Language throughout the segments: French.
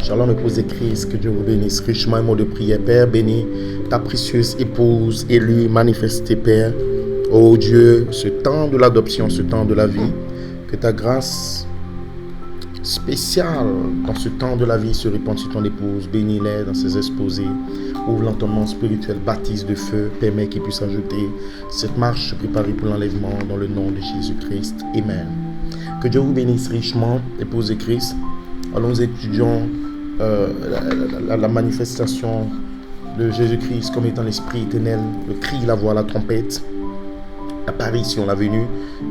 Shalom, épouse de Christ, que Dieu vous bénisse richement. Un mot de prière, Père, bénis ta précieuse épouse élue, manifestée, Père. Oh Dieu, ce temps de l'adoption, ce temps de la vie, que ta grâce spéciale dans ce temps de la vie se répande sur ton épouse. Bénis-les dans ses exposés. Ouvre l'entendement spirituel, baptise de feu, permet qu'il puisse ajouter cette marche préparée pour l'enlèvement dans le nom de Jésus-Christ. Amen. Que Dieu vous bénisse richement, épouse de Christ. Alors nous étudions la manifestation de Jésus-Christ comme étant l'Esprit éternel, le cri, la voix, la trompette, l'apparition, la venue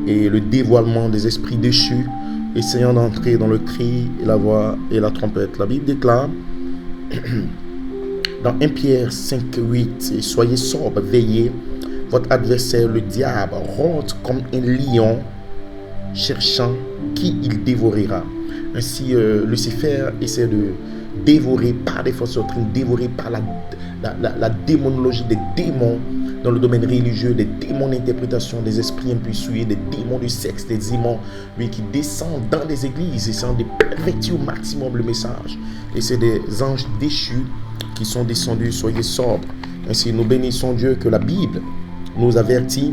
et le dévoilement des esprits déchus, essayant d'entrer dans le cri, la voix et la trompette. La Bible déclare dans 1 Pierre 5, 8, « Soyez sobres, veillez, votre adversaire, le diable, rôde comme un lion, cherchant qui il dévorera. » Ainsi, Lucifer essaie de dévorer par des fausses doctrines, dévorer par la démonologie des démons dans le domaine religieux, des démons d'interprétation, des esprits impuissés, des démons du sexe, des démons qui descendent dans les églises, essayant de pervertir au maximum le message. Et c'est des anges déchus qui sont descendus, soyez sobres. Ainsi, nous bénissons Dieu que la Bible nous avertit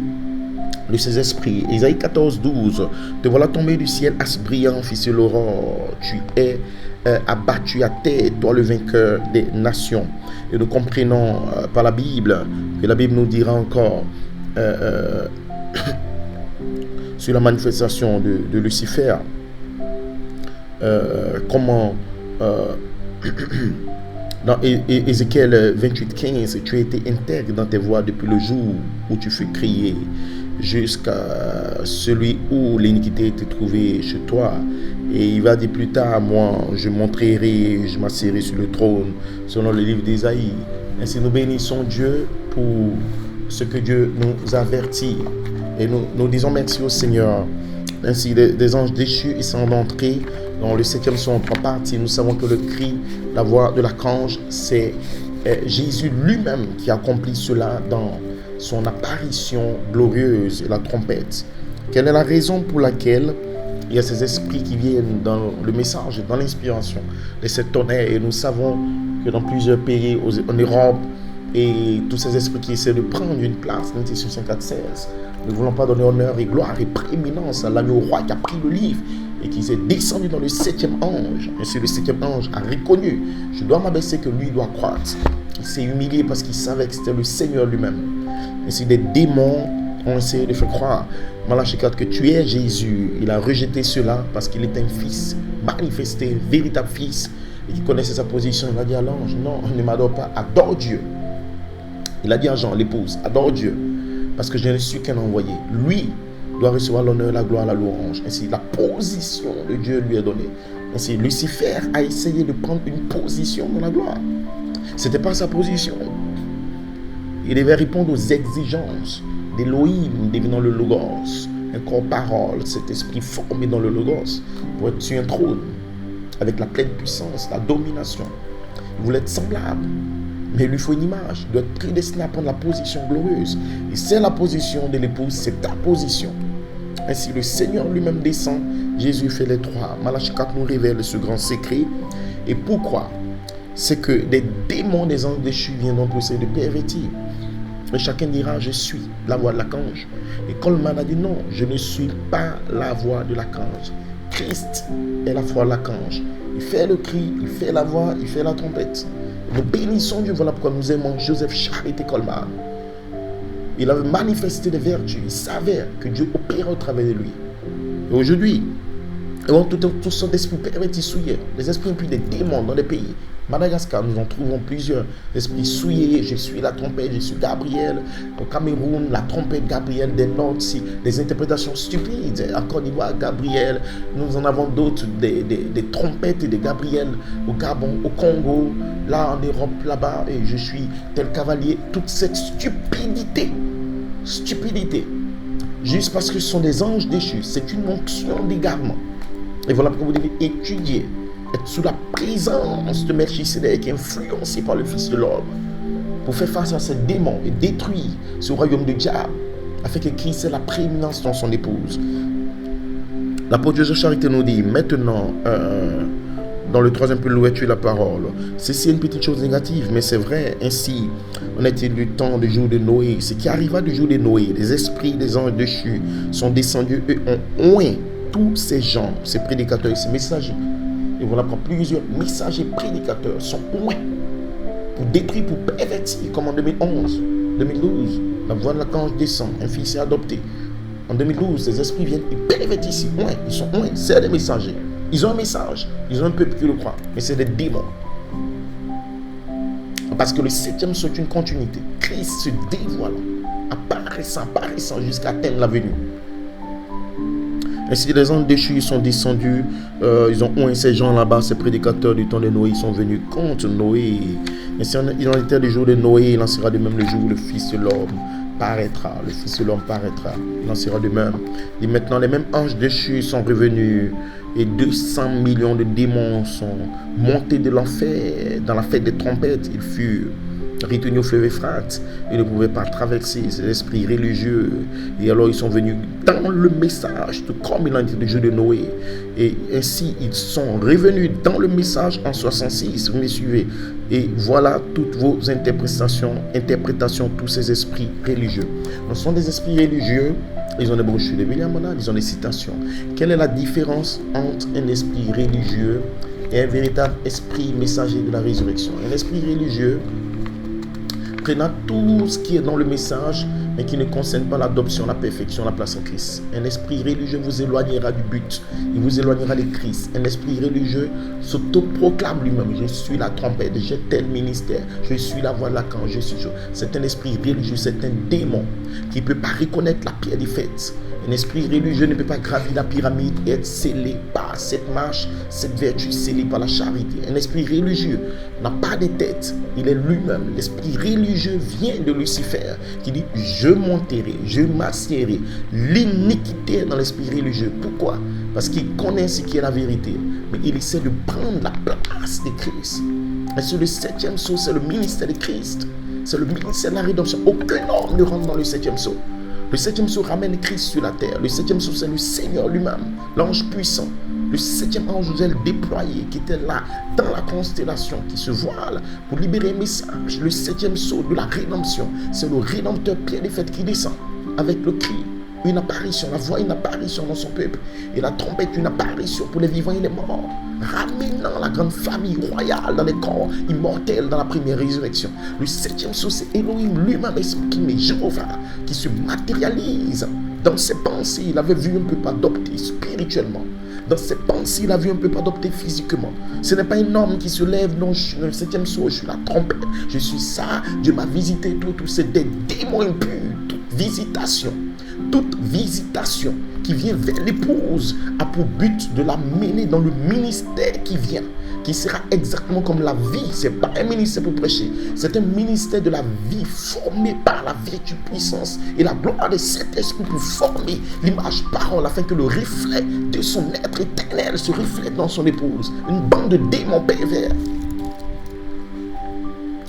de ses esprits. Isaïe 14, 12. Te voilà tombé du ciel, as brillant, fils de l'aurore. Tu es abattu à terre, toi le vainqueur des nations. Et nous comprenons par la Bible, que la Bible nous dira encore sur la manifestation de Lucifer, comment dans Ézéchiel 28, 15, tu as été intègre dans tes voies depuis le jour où tu fus crié, jusqu'à celui où l'iniquité était trouvée chez toi. Et il va dire plus tard, moi, je montrerai, je m'asserai sur le trône, selon le livre d'Ésaïe. Ainsi, nous bénissons Dieu pour ce que Dieu nous avertit. Et nous disons merci au Seigneur. Ainsi, des anges déchus, ils sont entrés dans le 7e son en 3 parties. Nous savons que le cri, la voix de l'archange, c'est Jésus lui-même qui accomplit cela dans son apparition glorieuse, la trompette. Quelle est la raison pour laquelle il y a ces esprits qui viennent dans le message, dans l'inspiration de cet tonnerre? Et nous savons que dans plusieurs pays, en Europe, et tous ces esprits qui essaient de prendre une place, Matthieu 54, 16, ne voulons pas donner honneur et gloire et prééminence à l'agneau roi qui a pris le livre et qui s'est descendu dans le 7e ange. Ainsi, le 7e ange a reconnu, je dois m'abaisser que lui doit croître. Il s'est humilié parce qu'il savait que c'était le Seigneur lui-même. Ainsi, des démons ont essayé de faire croire, Malachie 4, que tu es Jésus. Il a rejeté cela parce qu'il est un fils manifesté, véritable fils, et qui connaissait sa position. Il a dit à l'ange, non, ne m'adore pas, adore Dieu. Il a dit à Jean, l'épouse, adore Dieu, parce que je ne suis qu'un envoyé. Lui doit recevoir l'honneur, la gloire, la louange. Ainsi, la position de Dieu lui est donnée. Ainsi, Lucifer a essayé de prendre une position dans la gloire. Ce n'était pas sa position. Il devait répondre aux exigences d'Élohim devenant le Logos, un corps parole, cet esprit formé dans le Logos, pour être sur un trône, avec la pleine puissance, la domination. Il voulait être semblable, mais il lui faut une image. Il doit être prédestiné à prendre la position glorieuse. Et c'est la position de l'épouse, c'est ta position. Ainsi, le Seigneur lui-même descend, Jésus fait les 3. Malachie 4 nous révèle ce grand secret. Et pourquoi? C'est que des démons, des anges déchus viendront pour essayer de pervertir. Et chacun dira, je suis la voix de l'archange. Et Coleman a dit, non, je ne suis pas la voix de l'archange. Christ est la voix de l'archange. Il fait le cri, il fait la voix, il fait la trompette. Nous bénissons Dieu, voilà pourquoi nous aimons Joseph Charité Coleman. Il avait manifesté des vertus, il savait que Dieu opérait au travers de lui. Et aujourd'hui, toutes sortes d'esprits pervertis souillés, des esprits impurs, des démons dans des pays. Madagascar, nous en trouvons plusieurs esprits souillés. Je suis la trompette, je suis Gabriel. Au Cameroun, la trompette Gabriel, des notes, des interprétations stupides. En Côte d'Ivoire, Gabriel. Nous en avons d'autres, des trompettes et des Gabriel au Gabon, au Congo, là en Europe, là-bas. Et je suis tel cavalier. Toute cette stupidité, juste parce que ce sont des anges déchus. C'est une onction d'égarement. Et voilà pourquoi vous devez étudier, être sous la présence de Melchisédek, influencé par le Fils de l'homme, pour faire face à ces démons et détruire ce royaume de diable, afin que Christ ait la prééminence dans son épouse. L'apôtre Joseph Charité nous dit, maintenant, Dans le troisième peu, l'ouverture de la parole. Ceci est une petite chose négative, mais c'est vrai. Ainsi, on était du temps du jour de Noé. Ce qui arriva du jour de Noé, les esprits des anges déchus sont descendus et ont oint tous ces gens, ces prédicateurs et ces messagers. Et voilà pourquoi plusieurs messagers prédicateurs sont oints pour détruire, pour pervertir, comme en 2011, 2012. La voix de l'archange descend, un fils est adopté. En 2012, les esprits viennent, ils pervertissent, ils sont oints, c'est des messagers. Ils ont un message, ils ont un peuple qui le croit, mais c'est des démons. Parce que le septième sceau est une continuité. Christ se dévoile, apparaissant jusqu'à atteindre la venue. Ainsi, les anges déchus sont descendus, ils ont oint ces gens là-bas, ces prédicateurs du temps de Noé, ils sont venus contre Noé. Ainsi, il en était le jour de Noé, il en sera de même le jour où le Fils de l'homme paraîtra. Le Fils de l'homme paraîtra, il en sera de même. Et maintenant, les mêmes anges déchus sont revenus. Et 200 millions de démons sont montés de l'enfer. Dans la fête des trompettes, ils furent retenus au fleuve Euphrate. Ils ne pouvaient pas traverser ces esprits religieux. Et alors ils sont venus dans le message, tout comme il en était le jour de Noé. Et ainsi, ils sont revenus dans le message en 66. Vous me suivez? Et voilà toutes vos interprétations, tous ces esprits religieux. Ce sont des esprits religieux. Ils ont des brochures de William Monad, ils ont des citations. Quelle est la différence entre un esprit religieux et un véritable esprit messager de la résurrection? Un esprit religieux prenant tout ce qui est dans le message, mais qui ne concerne pas l'adoption, la perfection, la place en Christ. Un esprit religieux vous éloignera du but, il vous éloignera de Christ. Un esprit religieux s'autoproclame lui-même. Je suis la trompette, j'ai tel ministère, je suis la voix de l'archange, je suis. C'est un esprit religieux, c'est un démon qui ne peut pas reconnaître la pierre des fêtes. Un esprit religieux ne peut pas gravir la pyramide et être scellé par cette marche, cette vertu scellée par la charité. Un esprit religieux n'a pas de tête, il est lui-même. L'esprit religieux vient de Lucifer qui dit: je monterai, je m'assierai. L'iniquité dans l'esprit religieux. Pourquoi? Parce qu'il connaît ce qui est la vérité, mais il essaie de prendre la place de Christ. Et sur le septième sceau, c'est le ministère de Christ. C'est le ministère de la rédemption. Aucun homme ne rentre dans le septième sceau. Le septième sceau ramène Christ sur la terre. Le septième sceau, c'est le Seigneur lui-même, l'ange puissant. Le septième ange déployé qui était là dans la constellation, qui se voile pour libérer un message. Le septième sceau de la rédemption, c'est le rédempteur Pierre des Fêtes qui descend avec le cri, une apparition, la voix, une apparition dans son peuple, et la trompette, une apparition pour les vivants et les morts, ramenant la grande famille royale dans les corps immortels dans la première résurrection. Le septième sceau, c'est Elohim lui-même, exprimé, Jéhovah, qui se matérialise dans ses pensées. Il avait vu un peu adopté spirituellement. Dans ses pensées, il a vu un peu adopté physiquement. Ce n'est pas un homme qui se lève, non, je suis dans le septième sceau, je suis la trompette, je suis ça, Dieu m'a visité, tout, c'est des démons impurs. Toute visitation qui vient vers l'épouse a pour but de la mener dans le ministère qui vient, qui sera exactement comme la vie. Ce n'est pas un ministère pour prêcher, c'est un ministère de la vie formé par la vertu, puissance et la gloire de cet esprit pour former l'image parole afin que le reflet de son être éternel se reflète dans son épouse. Une bande de démons pervers.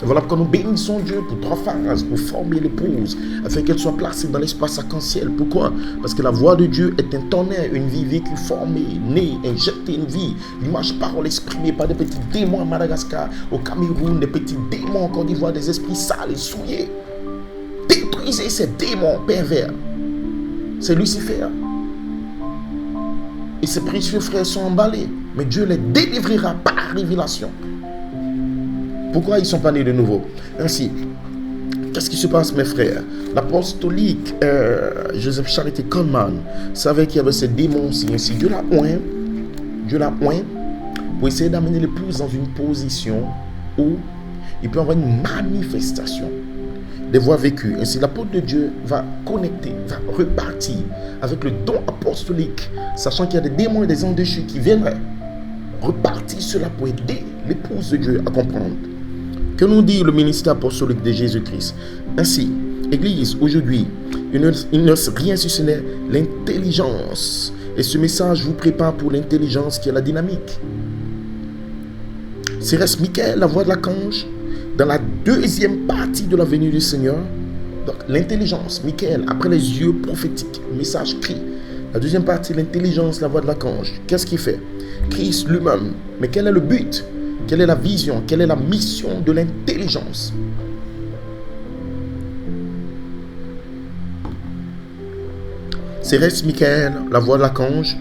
Voilà pourquoi nous bénissons Dieu pour 3 phases, pour former l'épouse, afin qu'elle soit placée dans l'espace arc-en-ciel. Pourquoi? Parce que la voix de Dieu est un tonnerre, une vie vécue, formée, née, injectée, une vie. L'image parole exprimée par des petits démons à Madagascar, au Cameroun, des petits démons en Côte d'Ivoire, des esprits sales et souillés. Détruisez ces démons pervers. C'est Lucifer. Et ses précieux frères sont emballés. Mais Dieu les délivrera par révélation. Pourquoi ils ne sont pas nés de nouveau? Ainsi, qu'est-ce qui se passe, mes frères? L'apostolique Joseph Charity Coleman savait qu'il y avait ces démons-ci. Ainsi, Dieu l'a oint pour essayer d'amener l'épouse dans une position où il peut avoir une manifestation des voies vécues. Ainsi, l'apôtre de Dieu va connecter, va repartir avec le don apostolique, sachant qu'il y a des démons et des anges déchus qui viendraient repartir cela pour aider l'épouse de Dieu à comprendre. Que nous dit le ministère apostolique de Jésus-Christ? Ainsi, Église, aujourd'hui, il ne reste rien si ce n'est l'intelligence. Et ce message vous prépare pour l'intelligence qui est la dynamique. C'est reste Michael, la voix de l'archange, dans la deuxième partie de la venue du Seigneur. Donc, l'intelligence, Michael, après les yeux prophétiques, message cri. La deuxième partie, l'intelligence, la voix de l'archange. Qu'est-ce qu'il fait? Christ lui-même. Mais quel est le but? Quelle est la vision? Quelle est la mission de l'intelligence? Céleste Michael, la voix de l'archange.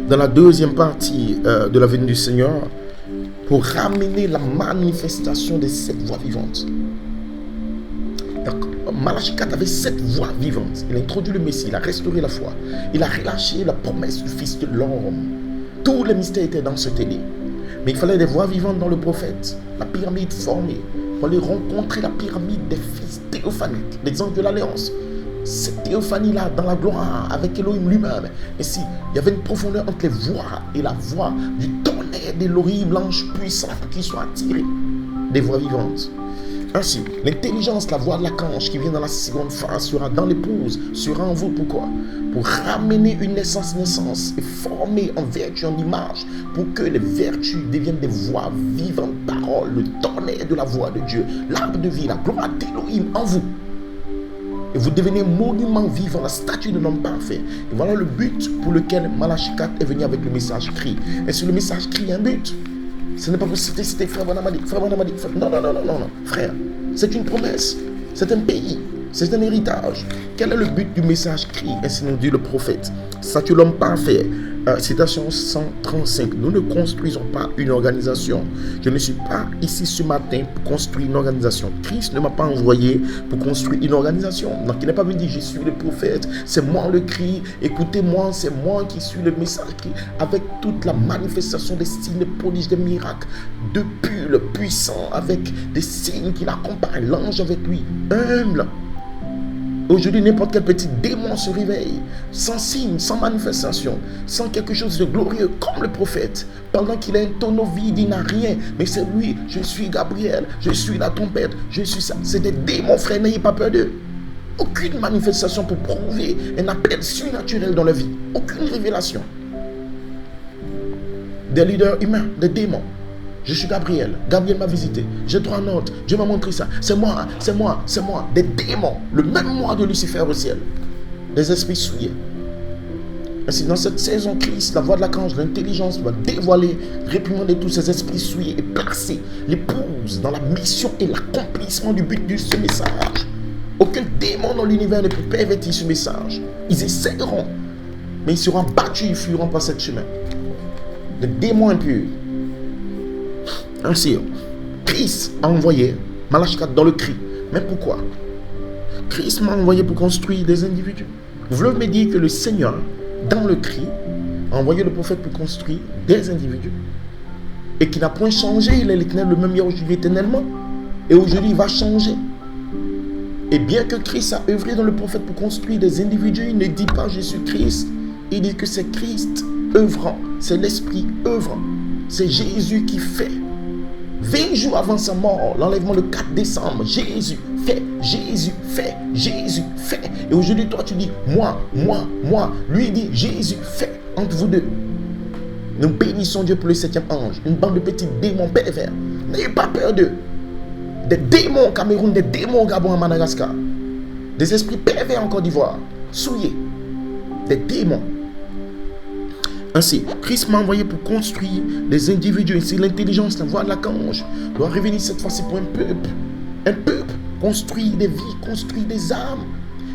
Dans la deuxième partie de la venue du Seigneur, pour ramener la manifestation de cette voix vivante. Malachie 4 avait 7 voix vivantes. Il a introduit le Messie, il a restauré la foi. Il a relâché la promesse du Fils de l'homme. Tous les mystères étaient dans ce télé. Mais il fallait des voix vivantes dans le prophète. La pyramide formée. Il fallait rencontrer la pyramide des fils théophaniques, des anges de l'Alliance. Cette théophanie-là, dans la gloire, avec Elohim lui-même. Et si, il y avait une profondeur entre les voix et la voix du tonnerre d'Elohim, l'ange puissant, pour qu'ils soient attirés des voix vivantes. Ainsi, l'intelligence, la voix de l'archange qui vient dans la seconde phase sera dans l'épouse, sera en vous. Pourquoi? Pour ramener une naissance et former en vertu, en image, pour que les vertus deviennent des voix vivantes, paroles, le tonnerre de la voix de Dieu, l'arbre de vie, la gloire d'Elohim en vous. Et vous devenez monument vivant, la statue d'un homme parfait. Et voilà le but pour lequel Malachie 4 est venu avec le message cri. Et sur le message cri, il y a un but. Ce n'est pas pour citer frère Bonamadi. Non, frère. C'est une promesse. C'est un pays. C'est un héritage. Quel est le but du message cri? Ainsi nous dit le prophète. Statue l'homme parfait. Citation 135. Nous ne construisons pas une organisation. Je ne suis pas ici ce matin pour construire une organisation. Christ ne m'a pas envoyé pour construire une organisation. Donc il n'est pas venu dire je suis le prophète, c'est moi le cri, écoutez-moi, c'est moi qui suis le message cri, avec toute la manifestation des signes, des prodiges, des miracles, depuis le puissant, avec des signes qui l'accompagnent, l'ange avec lui, humble. Aujourd'hui, n'importe quel petit démon se réveille, sans signe, sans manifestation, sans quelque chose de glorieux, comme le prophète. Pendant qu'il a un tonneau vide, il n'a rien. Mais c'est lui, je suis Gabriel, je suis la trompette, je suis ça. C'est des démons, frère, n'ayez pas peur d'eux. Aucune manifestation pour prouver un appel surnaturel dans la vie. Aucune révélation. Des leaders humains, des démons. Je suis Gabriel. Gabriel m'a visité. J'ai droit à note. Dieu m'a montré ça. C'est moi. Des démons. Le même moi de Lucifer au ciel. Des esprits souillés. Ainsi, dans cette saison, Christ, la voix de l'archange, l'intelligence va dévoiler, réprimander tous ces esprits souillés et placer l'épouse dans la mission et l'accomplissement du but de ce message. Aucun démon dans l'univers ne peut pervertir ce message. Ils essaieront, mais ils seront battus, ils fuiront par cette chemin. Des démons impurs. Ainsi, Christ a envoyé Malachie 4 dans le cri. Mais pourquoi? Christ m'a envoyé pour construire des individus. Vous voulez me dire que le Seigneur, dans le cri, a envoyé le prophète pour construire des individus. Et qu'il n'a point changé, il est l'éternel, le même hier, aujourd'hui, éternellement. Et aujourd'hui, il va changer. Et bien que Christ a œuvré dans le prophète pour construire des individus, il ne dit pas Jésus-Christ. Il dit que c'est Christ œuvrant. C'est l'Esprit œuvrant. C'est Jésus qui fait. 20 jours avant sa mort, l'enlèvement le 4 décembre, Jésus fait, Jésus fait, Jésus fait. Et aujourd'hui, toi, tu dis, moi. Lui, il dit, Jésus fait entre vous deux. Nous bénissons Dieu pour le 7e ange. Une bande de petits démons pervers. N'ayez pas peur d'eux. Des démons au Cameroun, des démons au Gabon, à Madagascar. Des esprits pervers en Côte d'Ivoire. Souillés. Des démons. Ainsi, Christ m'a envoyé pour construire des individus. Ainsi, l'intelligence, la voix de l'archange doit revenir cette fois-ci pour un peuple. Un peuple construit des vies, construit des âmes.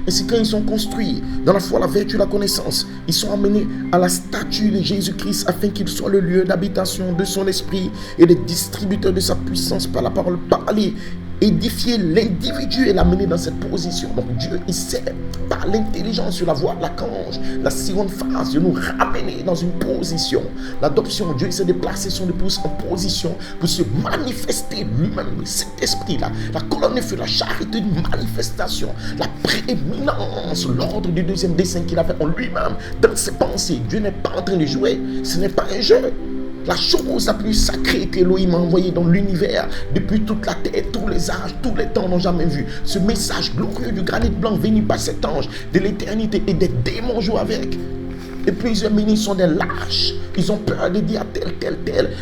Ainsi, quand ils sont construits dans la foi, la vertu, la connaissance, ils sont amenés à la statue de Jésus-Christ afin qu'il soit le lieu d'habitation de son esprit et le distributeur de sa puissance par la parole parlée. Édifier l'individu et l'amener dans cette position. Donc Dieu, il sait, par l'intelligence sur la voix de l'archange, la seconde phase, de nous ramener dans une position. L'adoption, Dieu, il sait de placer son épouse en position pour se manifester lui-même. Cet esprit-là, la colonne de feu, la charité de manifestation, la prééminence, l'ordre du deuxième dessein qu'il a fait en lui-même, dans ses pensées. Dieu n'est pas en train de jouer, ce n'est pas un jeu. La chose la plus sacrée qu'Elohim a envoyée dans l'univers depuis toute la terre, tous les âges, tous les temps n'ont jamais vu. Ce message glorieux du granit blanc venu par cet ange de l'éternité et des démons jouent avec. Et plusieurs ministres sont des lâches. Ils ont peur de dire à tel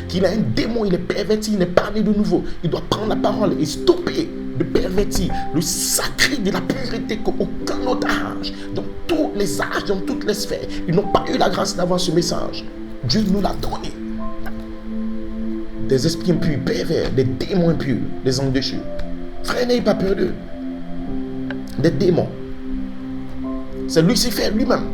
qu'il a un démon, il est perverti, il n'est pas né de nouveau. Il doit prendre la parole et stopper de pervertir le sacré de la pureté qu'aucun autre âge, dans tous les âges, dans toutes les sphères, ils n'ont pas eu la grâce d'avoir ce message. Dieu nous l'a donné. Des esprits impurs, pervers, des démons impurs, des anges déchus. Frère, n'ayez pas peur d'eux. Des démons. C'est Lucifer lui-même.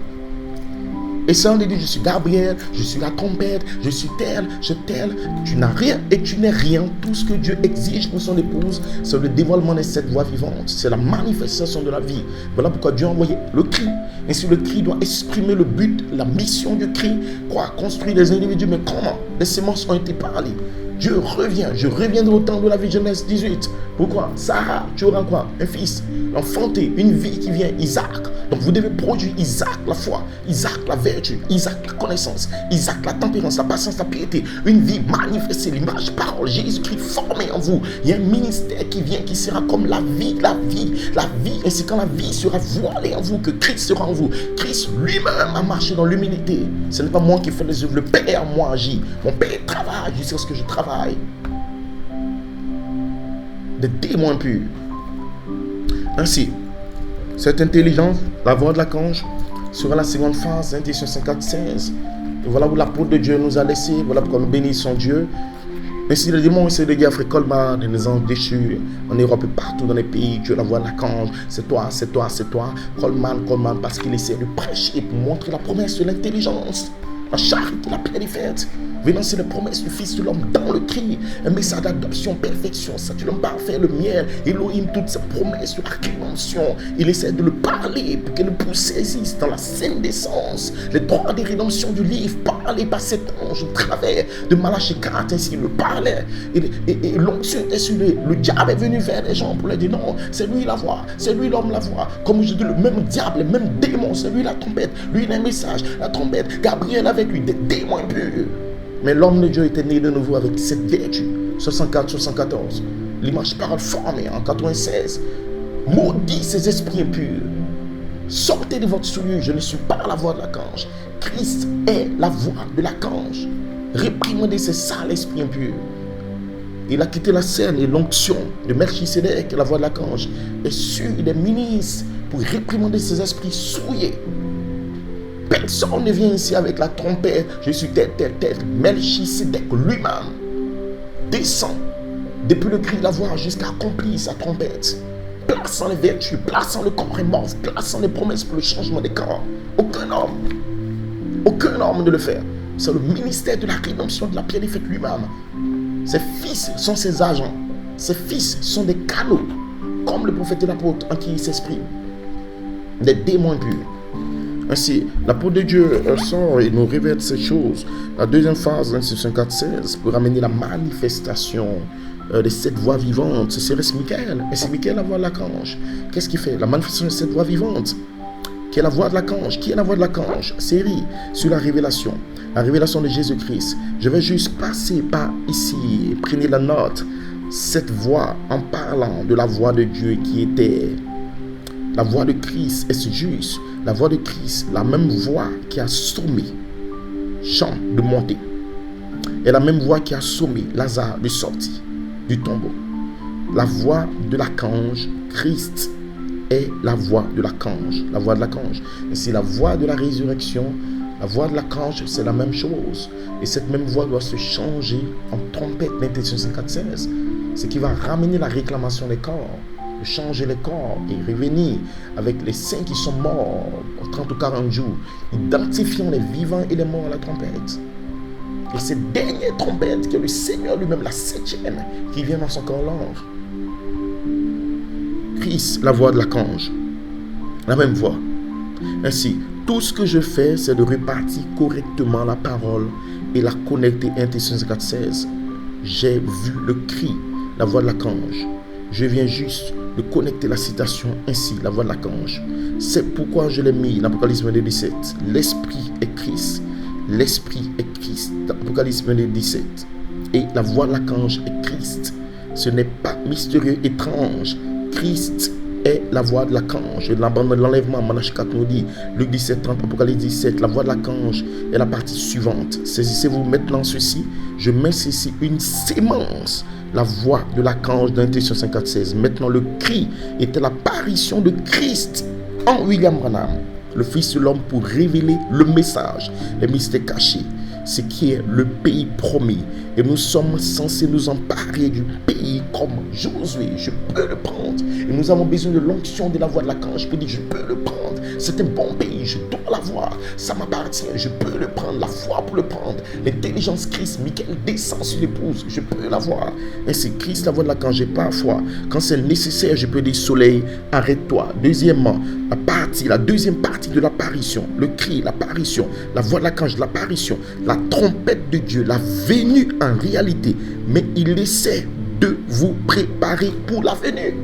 Et ça, on dit, je suis Gabriel, je suis la trompette, je suis tel, je tel. Tu n'as rien et tu n'es rien. Tout ce que Dieu exige pour son épouse, c'est le dévoilement de cette voix vivante. C'est la manifestation de la vie. Voilà pourquoi Dieu a envoyé le cri. Ainsi, le cri doit exprimer le but, la mission du cri. Quoi? Construire des individus. Mais comment? Les semences ont été parlées. Dieu revient. Je reviendrai au temps de la vie, Genèse 18. Pourquoi? Sarah, tu auras quoi? Un fils. L'enfanter, une vie qui vient, Isaac. Donc vous devez produire Isaac, la foi, Isaac, la vertu, Isaac, la connaissance, Isaac, la tempérance, la patience, la piété. Une vie manifestée, l'image, parole, Jésus-Christ formé en vous. Il y a un ministère qui vient, qui sera comme la vie, la vie, la vie. Et c'est quand la vie sera voilée en vous que Christ sera en vous. Christ lui-même a marché dans l'humilité. Ce n'est pas moi qui fais les œuvres, le Père, moi, agit. Mon Père travaille jusqu'à ce que je travaille. Des démons impurs. Ainsi, cette intelligence, la voix de l'archange, sera la seconde phase, Intestin 56. Et voilà où l'apôtre de Dieu nous a laissé. Voilà pourquoi nous bénissons Dieu. Ainsi, les démons essaient de dire, frère Coleman, les anges déchus, en Europe et partout dans les pays, Dieu la voix de l'archange. C'est toi, c'est toi, c'est toi. Coleman, parce qu'il essaie de prêcher pour montrer la promesse de l'intelligence. La charité, la pierre des fêtes. Venant, c'est la promesse du Fils de l'homme dans le cri. Un message d'adoption, perfection, saturne parfait, le miel, Elohim, toutes ces promesses de la rédemption. Il essaie de le parler pour que l'épouse saisisse dans la scène d'essence. Les droits des rédemptions du livre, parlé par cet ange au travers de Malachie 4, ainsi il le parlait. Et l'onction était sur lui. Le diable est venu vers les gens pour leur dire non, c'est lui la voix, c'est lui l'homme la voix. Comme je dis, le même diable, le même démon, c'est lui la trompette. Lui il a un message, la trompette. Gabriel avec lui, des démons impurs. Mais l'homme de Dieu était né de nouveau avec cette vertu. 64-74. L'image parole formée en 96. Maudit ces esprits impurs. Sortez de votre souillure. Je ne suis pas la voix de l'archange. Christ est la voix de l'archange. Réprimandez ces sales esprits impurs. Il a quitté la scène et l'onction de Melchisédek, la voix de l'archange, est sur des ministres pour réprimander ces esprits souillés. Personne ne vient ici avec la trompette. Je suis tel. Melchisédek lui-même descend depuis le cri de la voix jusqu'à accomplir sa trompette. Plaçant les vertus, plaçant le corps mort, plaçant les promesses pour le changement des corps. Aucun homme ne le fait. C'est le ministère de la rédemption de la pierre des fêtes lui-même. Ses fils sont ses agents. Ses fils sont des canaux, comme le prophète et l'apôtre en qui il s'exprime. Des démons impurs. Ainsi, l'apôtre de Dieu sort et nous révèle ces choses. La deuxième phase, 54-16, pour amener la manifestation de cette voix vivante, c'est Michael. Et c'est Michael la voix de l'archange. Qu'est-ce qu'il fait? La manifestation de cette voix vivante, qui est la voix de l'archange. Qui est la voix de l'archange? Série sur la révélation de Jésus-Christ. Je vais juste passer par ici, prenez la note. Cette voix, en parlant de la voix de Dieu qui était la voix de Christ, est juste la voix de Christ, la même voix qui a sommé Jean de monter, et la même voix qui a sommé Lazare de sortir du tombeau. La voix de l'archange, Christ est la voix de l'archange, la voix de l'archange. Et c'est la voix de la résurrection, la voix de l'archange, c'est la même chose. Et cette même voix doit se changer en trompette d'Intestin 56, ce qui va ramener la réclamation des corps, de changer les corps et revenir avec les saints qui sont morts en 30 ou 40 jours, identifiant les vivants et les morts à la trompette. Et cette dernière trompette, qui est le Seigneur lui-même, la 7e, qui vient dans son corps l'ange. Christ, la voix de l'archange, la même voix. Ainsi, tout ce que je fais, c'est de répartir correctement la parole et la connecter à Intestin 56. J'ai vu le cri, la voix de l'archange. Je viens juste de connecter la citation ainsi, la voix de l'archange. C'est pourquoi je l'ai mis dans l'Apocalypse 17. L'Esprit est Christ. L'Esprit est Christ. Dans l'Apocalypse 17. Et la voix de l'archange est Christ. Ce n'est pas mystérieux, étrange. Christ est la voix de l'archange. L'enlèvement, Malachie 4 nous dit, Luc 17, 30, Apocalypse 17, la voix de l'archange est la partie suivante. Saisissez-vous maintenant ceci. Je mets ici une sémence. La voix de l'archange dans Intention 54:16. Maintenant, le cri était l'apparition de Christ en William Branham, le Fils de l'homme, pour révéler le message, les mystères cachés, ce qui est le pays promis. Et nous sommes censés nous emparer du pays comme Josué. Je peux le prendre. Et nous avons besoin de l'onction de la voix de l'archange pour dire je peux le prendre. C'est un bon pays, je dois l'avoir. Ça m'appartient, je peux le prendre. La foi pour le prendre. L'intelligence Christ, Michael descend sur l'épouse, je peux l'avoir. Ainsi, Christ, la voix de l'archange, et parfois, quand c'est nécessaire, je peux dire soleil, arrête-toi. Deuxièmement, la deuxième partie de l'apparition, le cri, l'apparition, la voix de l'archange, l'apparition, la trompette de Dieu, la venue en réalité, mais il essaie de vous préparer pour la venue.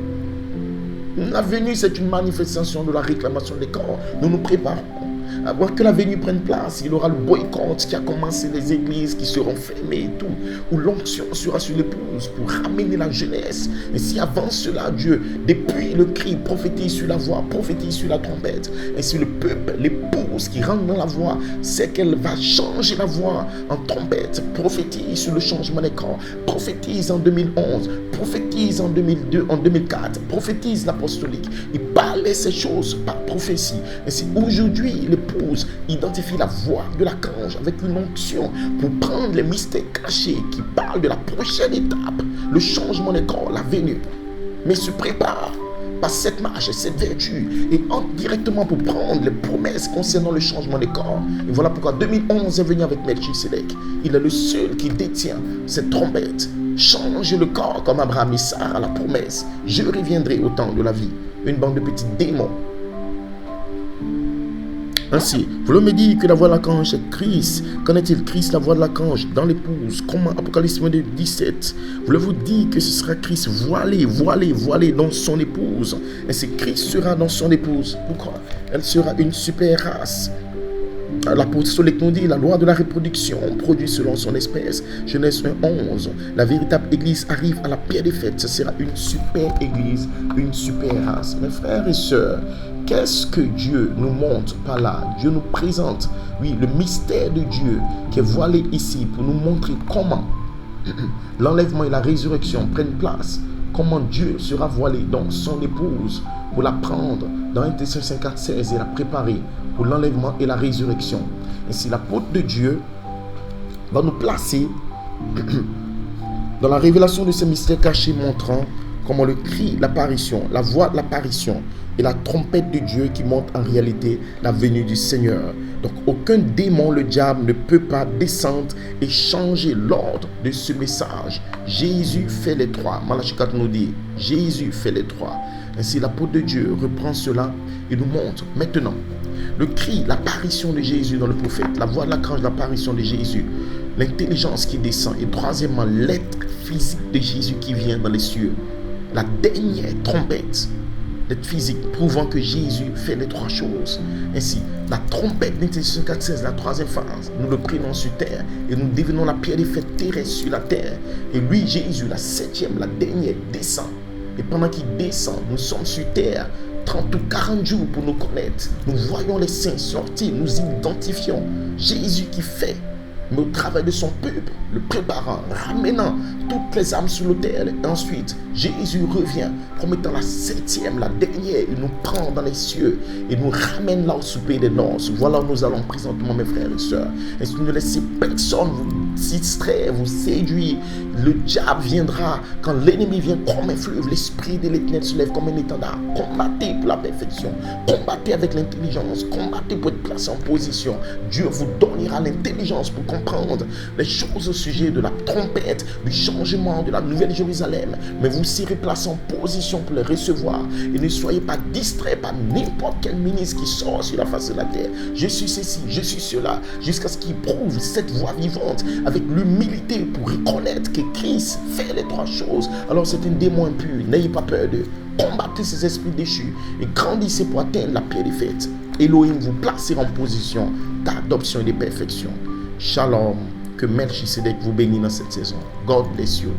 La venue, c'est une manifestation de la réclamation des corps. Nous nous préparons. Avant que la venue prenne place, il y aura le boycott qui a commencé, les églises qui seront fermées et tout, où l'onction sera sur l'épouse pour ramener la jeunesse. Et si avant cela, Dieu, depuis le cri, prophétise sur la voix, prophétise sur la trompette, et si le peuple, l'épouse qui rentre dans la voix, sait qu'elle va changer la voix en trompette, prophétise sur le changement des corps, prophétise en 2011, prophétise en 2002, en 2004, prophétise l'apostolique. Il parlait ces choses par prophétie. Et si aujourd'hui, l'épouse identifie la voix de l'archange avec une onction pour prendre les mystères cachés qui parlent de la prochaine étape, le changement des corps, la venue, mais se prépare par cette marche et cette vertu et entre directement pour prendre les promesses concernant le changement des corps. Et voilà pourquoi 2011 est venu avec Melchisedec. Il est le seul qui détient cette trompette. Change le corps comme Abraham et Sarah, la promesse. Je reviendrai au temps de la vie. Une bande de petits démons. Ainsi, vous me dites que la voix de l'archange est Christ. Qu'en est-il Christ, la voix de l'archange dans l'épouse? Comment Apocalypse 17. Vous dites que ce sera Christ voilé dans son épouse. Ainsi, Christ sera dans son épouse. Pourquoi? Elle sera une super race. L'apostolique nous dit la loi de la reproduction produit selon son espèce. Genèse 1:11. La véritable église arrive à la pierre des fêtes. Ce sera une super église, une super race. Mes frères et sœurs, qu'est-ce que Dieu nous montre par là? Dieu nous présente, oui, le mystère de Dieu qui est voilé ici pour nous montrer comment l'enlèvement et la résurrection prennent place. Comment Dieu sera voilé dans son épouse pour la prendre dans Intention 54:16 et la préparer pour l'enlèvement et la résurrection. Ainsi, l'apôtre de Dieu va nous placer dans la révélation de ces mystères cachés montrant comment le cri, l'apparition, la voix de l'apparition et la trompette de Dieu qui montre en réalité la venue du Seigneur. Donc aucun démon, le diable, ne peut pas descendre et changer l'ordre de ce message. Jésus fait les trois. Malachie 4 nous dit, Jésus fait les trois. Ainsi l'apôtre de Dieu reprend cela et nous montre maintenant le cri, l'apparition de Jésus dans le prophète, la voix de l'archange, l'apparition de Jésus, l'intelligence qui descend et troisièmement l'être physique de Jésus qui vient dans les cieux. La dernière trompette, l'être physique, prouvant que Jésus fait les trois choses. Ainsi, la trompette d'Intention 4:16, la troisième phase, nous le prenons sur terre et nous devenons la pierre des fêtes terrestres sur la terre. Et lui, Jésus, la septième, la dernière, descend. Et pendant qu'il descend, nous sommes sur terre 30 ou 40 jours pour nous connaître. Nous voyons les saints sortir, nous identifions Jésus qui fait, mais au travail de son peuple, le préparant, ramenant toutes les âmes sur l'autel. Et ensuite, Jésus revient, promettant la septième, la dernière. Il nous prend dans les cieux et nous ramène là au souper des noces. Voilà où nous allons présentement, mes frères et sœurs. Et si vous ne laissez personne vous distraire, vous séduire, le diable viendra quand l'ennemi vient comme un fleuve. L'esprit de l'Éternel se lève comme un étendard. Combattez pour la perfection. Combattez avec l'intelligence. Combattez pour être placé en position. Dieu vous donnera l'intelligence pour comprendre les choses au sujet de la trompette, du changement de la Nouvelle Jérusalem. Mais vous serez placé en position pour les recevoir. Et ne soyez pas distraits par n'importe quel ministre qui sort sur la face de la terre. Je suis ceci, je suis cela. Jusqu'à ce qu'il prouve cette voix vivante avec l'humilité pour reconnaître que Christ fait les trois choses. Alors c'est un démon impur. N'ayez pas peur d'eux. Combattez ces esprits déchus et grandissez pour atteindre la pierre des fêtes. Elohim vous placera en position d'adoption et de perfection. Shalom. Que Melchisedec vous bénisse dans cette saison. God bless you.